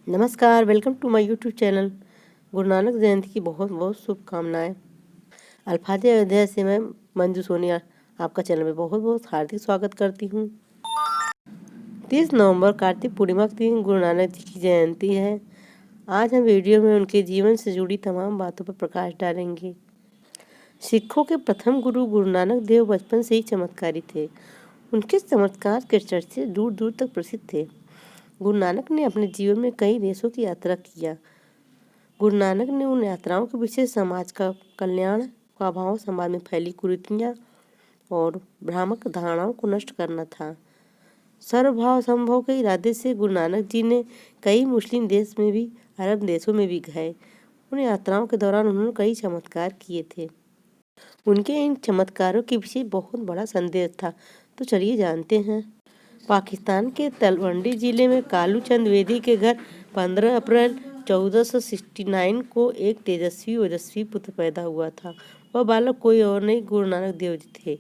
नमस्कार, welcome to my YouTube channel. Guru Nanak जयंती की बहुत बहुत शुभकामनाएं। अल्फाज अयोध्या से मैं मंजू सोनिया आपका चैनल में बहुत बहुत हार्दिक स्वागत करती हूँ। 30 नवंबर कार्तिक पूर्णिमा के दिन गुरु नानक जी की जयंती है। आज हम वीडियो में उनके जीवन से जुड़ी तमाम बातों पर प्रकाश डालेंगे। सिखों के प्रथम गुरु गुरु नानक देव बचपन से ही चमत्कारी थे। उनके चमत्कार के चर्चे दूर दूर तक प्रसिद्ध थे। गुरु नानक ने अपने जीवन में कई देशों की यात्रा किया। गुरु नानक ने उन यात्राओं के पीछे समाज का कल्याण का भाव, समाज में फैली कुरीतियाँ और भ्रामक धारणाओं को नष्ट करना था। सर्वभाव संभव के इरादे से गुरु नानक जी ने कई मुस्लिम देश में भी, अरब देशों में भी गए। उन यात्राओं के दौरान उन्होंने कई चमत्कार किए थे। उनके इन चमत्कारों के पीछे बहुत बड़ा संदेश था। तो चलिए जानते हैं। पाकिस्तान के तलवंडी जिले में कालू चंद वेदी के घर 15 अप्रैल 1469 को एक तेजस्वी ओजस्वी पुत्र पैदा हुआ था। वह बालक कोई और नहीं, गुरु नानक देव जी थे।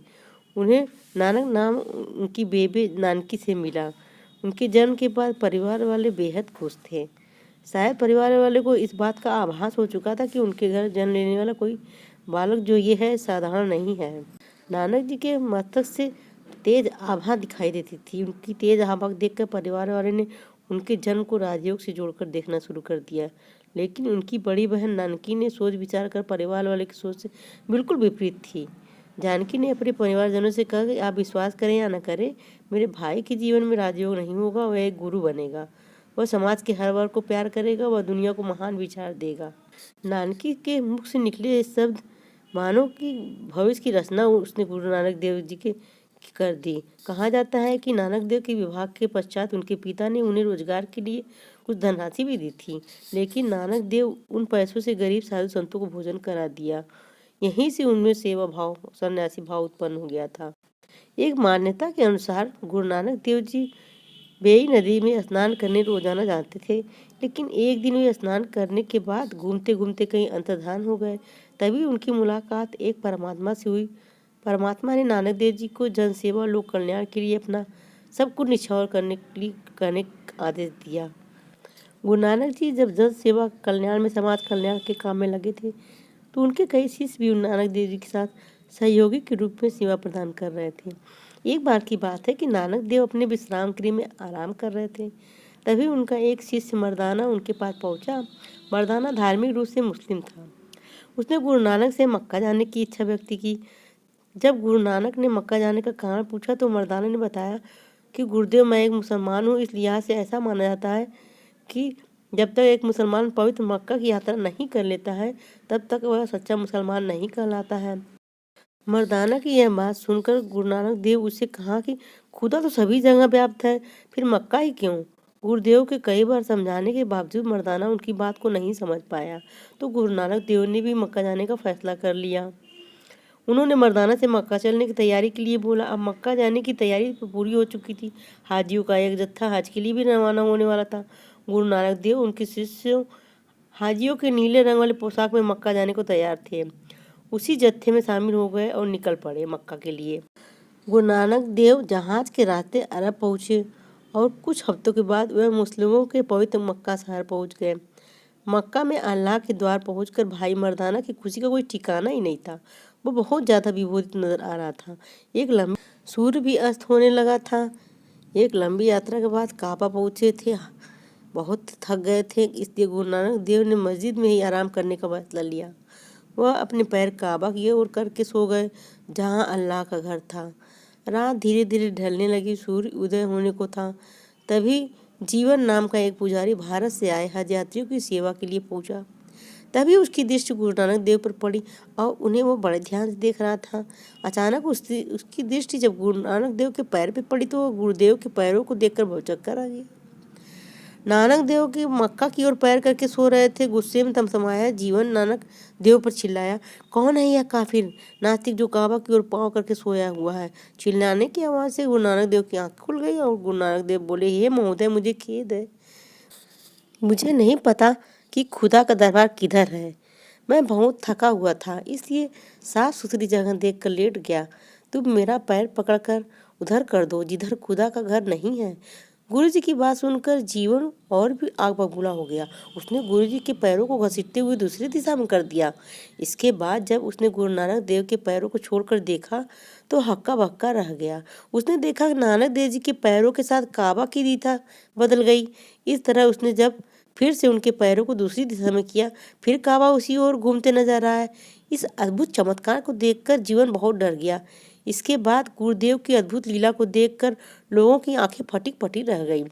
उन्हें नानक नाम उनकी बेबे नानकी से मिला। उनके जन्म के बाद परिवार वाले बेहद खुश थे। शायद परिवार वाले को इस बात का आभास हो चुका था कि उनके घर जन्म लेने वाला कोई बालक जो ये है साधारण नहीं है। नानक जी के मस्तक से तेज आभा दिखाई देती थी। उनकी तेज आभा देखकर परिवार वाले ने उनके जन्म को राजयोग से जोड़कर देखना शुरू कर दिया। लेकिन उनकी बड़ी बहन नानकी ने सोच विचार कर परिवार वाले की सोच से बिल्कुल विपरीत थी। जानकी ने अपने परिवारजनों से कहा कि आप विश्वास करें या न करें, मेरे भाई के जीवन में राजयोग नहीं होगा। वह एक गुरु बनेगा, वह समाज के हर वर्ग को प्यार करेगा, वह दुनिया को महान विचार देगा। नानकी के मुख से निकले शब्द मानो कि भविष्य की रचना उसने गुरु नानक देव जी के कर दी। कहा जाता है कि नानक देव के विवाह के पश्चात उनके पिता ने उन्हें रोजगार के लिए कुछ धनराशि भी दी थी, लेकिन नानक देव उन पैसों से गरीब साधु संतों को भोजन करा दिया। यहीं से उनमें सेवा भाव, सन्यासी भाव उत्पन्न हो गया था। एक मान्यता के अनुसार गुरु नानक देव जी बेई नदी में स्नान करने रोजाना जाते थे, लेकिन एक दिन वे स्नान करने के बाद घूमते घूमते कहीं अंतर्धान हो गए। तभी उनकी मुलाकात एक परमात्मा से हुई। परमात्मा ने नानक देव जी को जनसेवा, लोक कल्याण के लिए अपना सब कुछ निछावर करने का आदेश दिया। गुरु नानक जी जब जन सेवा कल्याण में, समाज कल्याण के काम में लगे थे, तो उनके कई शिष्य भी नानक देव जी के साथ सहयोगी के रूप में सेवा प्रदान कर रहे थे। एक बार की बात है कि नानक देव अपने विश्राम गृह में आराम कर रहे थे। तभी उनका एक शिष्य मर्दाना उनके पास पहुंचा। मर्दाना धार्मिक रूप से मुस्लिम था। उसने गुरु नानक से मक्का जाने की इच्छा व्यक्त की। जब गुरु नानक ने मक्का जाने का कारण पूछा तो मर्दाना ने बताया कि गुरुदेव, मैं एक मुसलमान हूँ। इस लिहाज से ऐसा माना जाता है कि जब तक एक मुसलमान पवित्र मक्का की यात्रा नहीं कर लेता है, तब तक वह सच्चा मुसलमान नहीं कहलाता है। मर्दाना की यह बात सुनकर गुरु नानक देव उससे कहा कि खुदा तो सभी जगह व्याप्त है, फिर मक्का ही क्यों? गुरुदेव के कई बार समझाने के बावजूद मर्दाना उनकी बात को नहीं समझ पाया, तो गुरु नानक देव ने भी मक्का जाने का फैसला कर लिया। उन्होंने मर्दाना से मक्का चलने की तैयारी के लिए बोला। अब मक्का जाने की तैयारी तो पूरी हो चुकी थी। हाजियों का एक जत्था हज के लिए भी रवाना होने वाला था। गुरु नानक देव उनके शिष्यों हाजियों के नीले रंग वाले पोशाक में मक्का जाने को तैयार थे। उसी जत्थे में शामिल हो गए और निकल पड़े मक्का के लिए। गुरु नानक देव जहाज के रास्ते अरब पहुँचे और कुछ हफ्तों के बाद वह मुस्लिमों के पवित्र मक्का शहर पहुँच गए। मक्का में अल्लाह के द्वार पहुंचकर भाई मर्दाना की खुशी का कोई ठिकाना ही नहीं था। वो बहुत ज़्यादा विभोरित नजर आ रहा था। एक लंबी सूर्य भी अस्त होने लगा था। एक लंबी यात्रा के बाद काबा पहुंचे थे। बहुत थक गए थे, इसलिए गुरु नानक देव ने मस्जिद में ही आराम करने का फैसला लिया। वह अपने पैर काबा की ओर करके सो गए, जहाँ अल्लाह का घर था। रात धीरे धीरे ढलने लगी, सूर्य उदय होने को था। तभी जीवन नाम का एक पुजारी भारत से आए हज यात्रियों की सेवा के लिए पहुंचा। तभी उसकी दृष्टि गुरु नानक देव पर पड़ी और उन्हें वो बड़े ध्यान से देख रहा था। अचानक उसकी दृष्टि जब गुरु नानक देव के पैर पे पड़ी तो वो गुरुदेव के पैरों को देखकर बहुत चक्कर आ गया। नानक देव की मक्का की ओर पैर करके सो रहे थे। गुस्से में तमतमाया जीवन नानक देव पर चिल्लाया, कौन है यह काफिर नास्तिक जो काबा की ओर पाँव करके सोया हुआ है? चिल्लाने की आवाज़ से गुरु नानक देव की आंख खुल गई और गुरु नानक देव बोले, हे महोदय, मुझे खेद है। मुझे नहीं पता कि खुदा का दरबार किधर है। मैं बहुत थका हुआ था, इसलिए साफ सुथरी जगह देखकर लेट गया। तुम मेरा पैर पकड़कर उधर कर दो जिधर खुदा का घर नहीं है। गुरु जी की बात सुनकर जीवन और भी आग बबूला हो गया। उसने गुरु जी के पैरों को घसीटते हुए दूसरी दिशा में कर दिया। इसके बाद जब उसने गुरु नानक देव के पैरों को छोड़कर देखा तो हक्का बक्का रह गया। उसने देखा कि नानक देव जी के पैरों के साथ काबा की दिशा बदल गई। इस तरह उसने जब फिर से उनके पैरों को दूसरी दिशा में किया, फिर काबा उसी ओर घूमते नजर आया। इस अद्भुत चमत्कार को देखकर जीवन बहुत डर गया। इसके बाद गुरुदेव की अद्भुत लीला को देखकर लोगों की आंखें फटी फटी रह गई।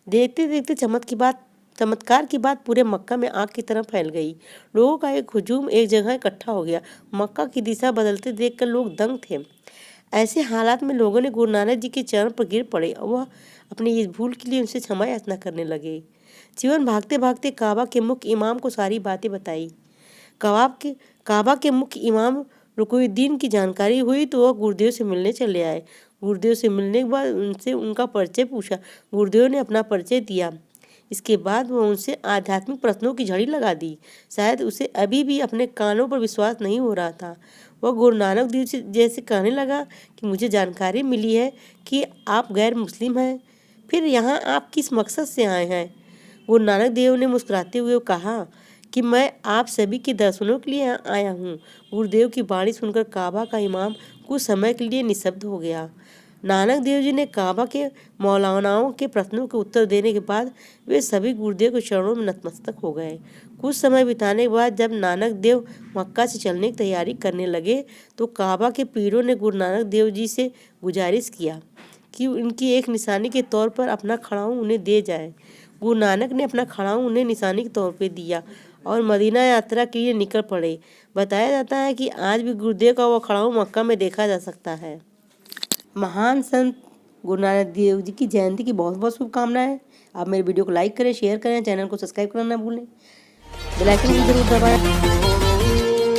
देखते देखते चमत्कार की बात पूरे मक्का में आग की तरह फैल गई। लोगों का एक हुजूम एक जगह इकट्ठा हो गया। मक्का की दिशा बदलते देखकर लोग दंग थे। ऐसे हालात में लोगों ने गुरु नानक जी के चरण पर गिर पड़े और वह अपनी इस भूल के लिए उनसे क्षमा याचना करने लगे। जीवन भागते भागते काबा के मुख्य इमाम को सारी बातें बताई। काबा के मुख्य इमाम रुकुनुद्दीन की जानकारी हुई तो वह गुरुदेव से मिलने चले आए। गुरुदेव से मिलने के बाद उनसे उनका परिचय पूछा। गुरुदेव ने अपना परिचय दिया। इसके बाद वह उनसे आध्यात्मिक प्रश्नों की झड़ी लगा दी। शायद उसे अभी भी अपने कानों पर विश्वास नहीं हो रहा था। वह गुरु नानक देव से जैसे कहने लगा कि मुझे जानकारी मिली है कि आप गैर मुस्लिम हैं, फिर यहाँ आप किस मकसद से आए हैं? गुरु नानक देव ने मुस्कुराते हुए कहा कि मैं आप सभी के दर्शनों के लिए आया हूँ। गुरुदेव की वाणी सुनकर काबा का इमाम कुछ समय के लिए निशब्द हो गया। नानक देव जी ने काबा के मौलानाओं के प्रश्नों के उत्तर देने के बाद वे सभी गुरुदेव के चरणों में नतमस्तक हो गए। कुछ समय बिताने के बाद जब नानक देव मक्का से चलने की तैयारी करने लगे तो काबा के पीरों ने गुरु नानक देव जी से गुजारिश किया कि उनकी एक निशानी के तौर पर अपना खड़ाऊं उन्हें दे जाए। गुरु नानक ने अपना खड़ाऊं उन्हें निशानी के तौर पर दिया और मदीना यात्रा के लिए निकल पड़े। बताया जाता है कि आज भी गुरुदेव का वह खड़ाऊं मक्का में देखा जा सकता है। महान संत गुरु नानक देव जी की जयंती की बहुत बहुत शुभकामनाएं। आप मेरे वीडियो को लाइक करें, शेयर करें, चैनल को सब्सक्राइब करना ना भूलें, बेल आइकन भी जरूर दबाएं।